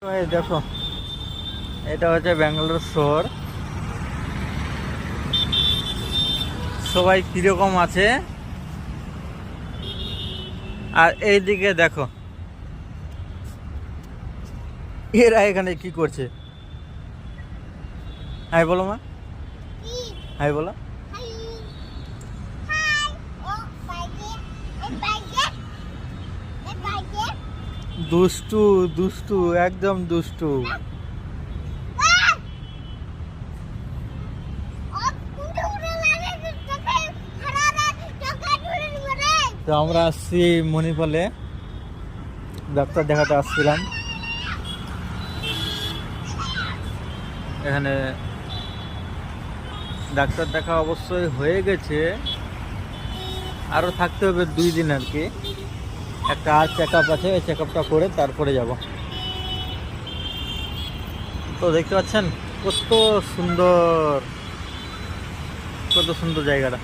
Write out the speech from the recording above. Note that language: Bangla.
এই দেখো, এটা হচ্ছে ব্যাঙ্গালোর শহর। সবাই কিরকম আছে, আর এইদিকে দেখো এরা এখানে কি করছে। হাই বলো মা, হাই বলো। দুষ্টু দুষ্টু, একদম দুষ্টু। তো আমরা আসছি মণিপালে, ডাক্তার দেখাতে আসছিলাম। এখানে ডাক্তার দেখা অবশ্যই হয়ে গেছে, আরও থাকতে হবে 2 দিন আর কি। একটা আর চেক আপ আছে, ওই চেক আপটা করে তারপরে যাব। তো দেখতে পাচ্ছেন কত সুন্দর, কত সুন্দর জায়গাটা।